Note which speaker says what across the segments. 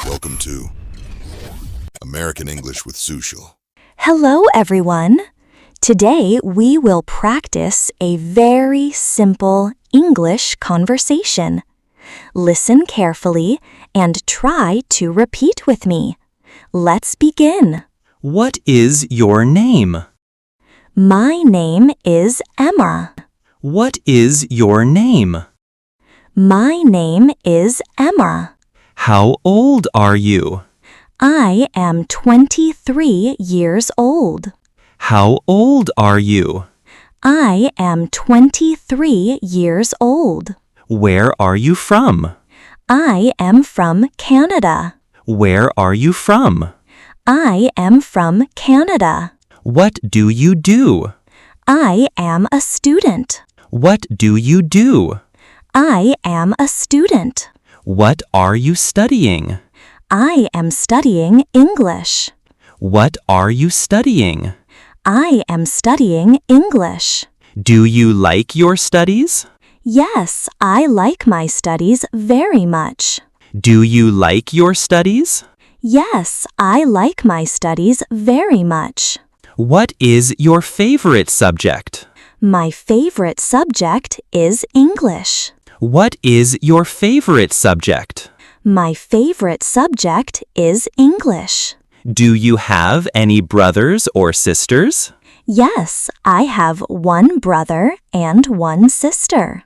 Speaker 1: Welcome to American English with Sushil.
Speaker 2: Hello, everyone. Today we will practice a very simple English conversation. Listen carefully and try to repeat with me. Let's begin.
Speaker 3: What is your name?
Speaker 2: My name is Emma.
Speaker 3: What is your name?
Speaker 2: My name is Emma.
Speaker 3: How old are you?
Speaker 2: I am 23 years old.
Speaker 3: How old are you?
Speaker 2: I am 23 years old.
Speaker 3: Where are you from?
Speaker 2: I am from Canada.
Speaker 3: Where are you from?
Speaker 2: I am from Canada.
Speaker 3: What do you do?
Speaker 2: I am a student.
Speaker 3: What do you do?
Speaker 2: I am a student.
Speaker 3: What are you studying?
Speaker 2: I am studying English.
Speaker 3: What are you studying?
Speaker 2: I am studying English.
Speaker 3: Do you like your studies?
Speaker 2: Yes, I like my studies very much.
Speaker 3: Do you like your studies?
Speaker 2: Yes, I like my studies very much.
Speaker 3: What is your favorite subject?
Speaker 2: My favorite subject is English.
Speaker 3: What is your favorite subject?
Speaker 2: My favorite subject is English.
Speaker 3: Do you have any brothers or sisters?
Speaker 2: Yes, I have one brother and one sister.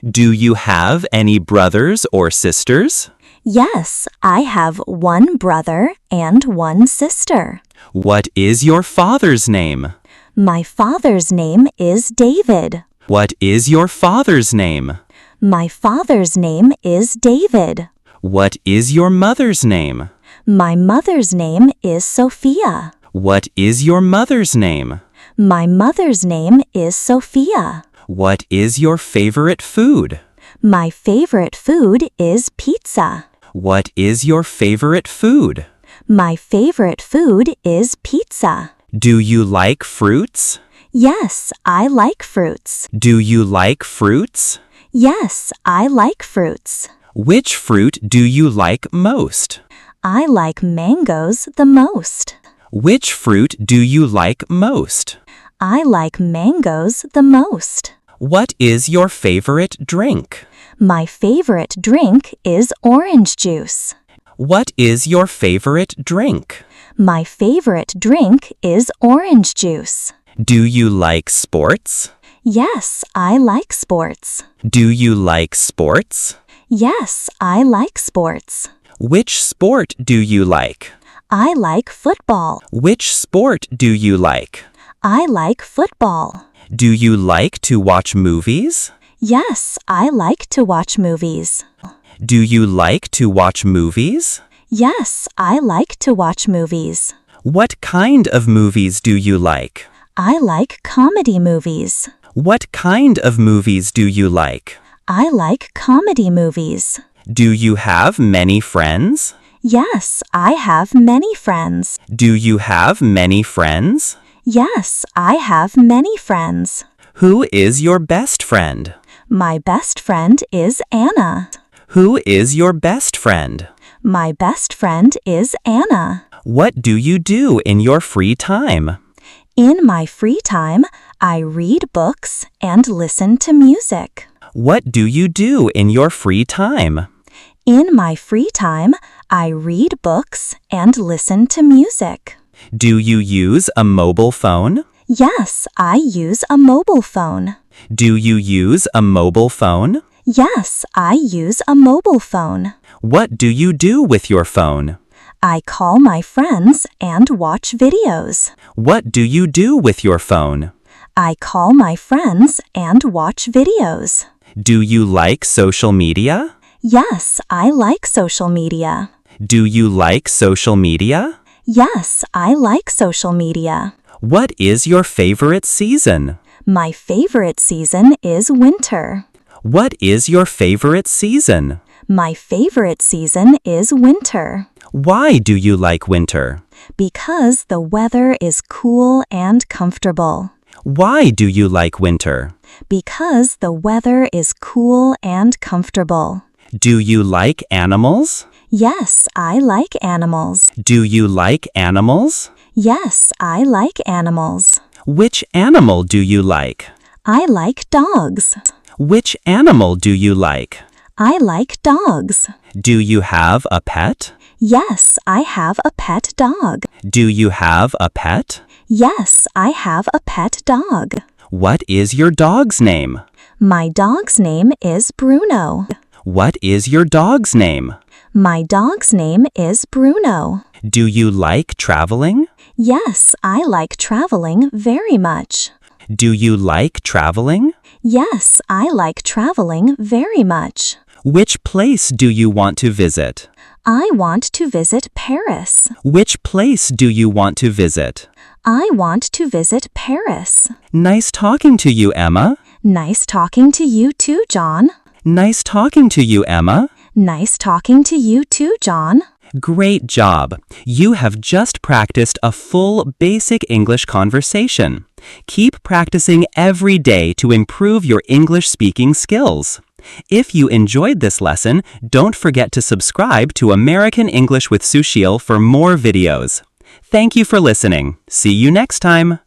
Speaker 3: Do you have any brothers or sisters?
Speaker 2: Yes, I have one brother and one sister.
Speaker 3: What is your father's name?
Speaker 2: My father's name is David.
Speaker 3: What is your father's name?
Speaker 2: My father's name is David.
Speaker 3: What is your mother's name?
Speaker 2: My mother's name is Sophia.
Speaker 3: What is your mother's name?
Speaker 2: My mother's name is Sophia.
Speaker 3: What is your favorite food?
Speaker 2: My favorite food is pizza.
Speaker 3: What is your favorite food?
Speaker 2: My favorite food is pizza.
Speaker 3: Do you like fruits?
Speaker 2: Yes, I like fruits.
Speaker 3: Do you like fruits?
Speaker 2: Yes, I like fruits.
Speaker 3: Which fruit do you like most?
Speaker 2: I like mangoes the most.
Speaker 3: Which fruit do you like most?
Speaker 2: I like mangoes the most.
Speaker 3: What is your favorite drink?
Speaker 2: My favorite drink is orange juice.
Speaker 3: What is your favorite drink?
Speaker 2: My favorite drink is orange juice.
Speaker 3: Do you like sports?
Speaker 2: Yes, I like sports.
Speaker 3: Do you like sports?
Speaker 2: Yes, I like sports.
Speaker 3: Which sport do you like?
Speaker 2: I like football.
Speaker 3: Which sport do you like?
Speaker 2: I like football.
Speaker 3: Do you like to watch movies?
Speaker 2: Yes, I like to watch movies.
Speaker 3: Do you like to watch movies?
Speaker 2: Yes, I like to watch movies.
Speaker 3: What kind of movies do you like?
Speaker 2: I like comedy movies.
Speaker 3: What kind of movies do you like?
Speaker 2: I like comedy movies.
Speaker 3: Do you have many friends?
Speaker 2: Yes, I have many friends.
Speaker 3: Do you have many friends?
Speaker 2: Yes, I have many friends.
Speaker 3: Who is your best friend?
Speaker 2: My best friend is Anna.
Speaker 3: Who is your best friend?
Speaker 2: My best friend is Anna.
Speaker 3: What do you do in your free time?
Speaker 2: In my free time, I read books and listen to music.
Speaker 3: What do you do in your free time?
Speaker 2: In my free time, I read books and listen to music.
Speaker 3: Do you use a mobile phone?
Speaker 2: Yes, I use a mobile phone.
Speaker 3: Do you use a mobile phone?
Speaker 2: Yes, I use a mobile phone.
Speaker 3: What do you do with your phone?
Speaker 2: I call my friends and watch videos.
Speaker 3: What do you do with your phone?
Speaker 2: I call my friends and watch videos.
Speaker 3: Do you like social media?
Speaker 2: Yes, I like social media.
Speaker 3: Do you like social media?
Speaker 2: Yes, I like social media.
Speaker 3: What is your favorite season?
Speaker 2: My favorite season is winter.
Speaker 3: What is your favorite season?
Speaker 2: My favorite season is winter.
Speaker 3: Why do you like winter?
Speaker 2: Because the weather is cool and comfortable.
Speaker 3: Why do you like winter?
Speaker 2: Because the weather is cool and comfortable.
Speaker 3: Do you like animals?
Speaker 2: Yes, I like animals.
Speaker 3: Do you like animals?
Speaker 2: Yes, I like animals.
Speaker 3: Which animal do you like?
Speaker 2: I like dogs.
Speaker 3: Which animal do you like?
Speaker 2: I like dogs.
Speaker 3: Do you have a pet?
Speaker 2: Yes, I have a pet dog.
Speaker 3: Do you have a pet?
Speaker 2: Yes, I have a pet dog.
Speaker 3: What is your dog's name?
Speaker 2: My dog's name is Bruno.
Speaker 3: What is your dog's name?
Speaker 2: My dog's name is Bruno.
Speaker 3: Do you like traveling?
Speaker 2: Yes, I like traveling very much.
Speaker 3: Do you like traveling?
Speaker 2: Yes, I like traveling very much.
Speaker 3: Which place do you want to visit?
Speaker 2: I want to visit Paris.
Speaker 3: Which place do you want to visit?
Speaker 2: I want to visit Paris.
Speaker 3: Nice talking to you, Emma.
Speaker 2: Nice talking to you too, John.
Speaker 3: Nice talking to you, Emma.
Speaker 2: Nice talking to you too, John.
Speaker 3: Great job. You have just practiced a full basic English conversation. Keep practicing every day to improve your English speaking skills. If you enjoyed this lesson, don't forget to subscribe to American English with Sushil for more videos. Thank you for listening. See you next time.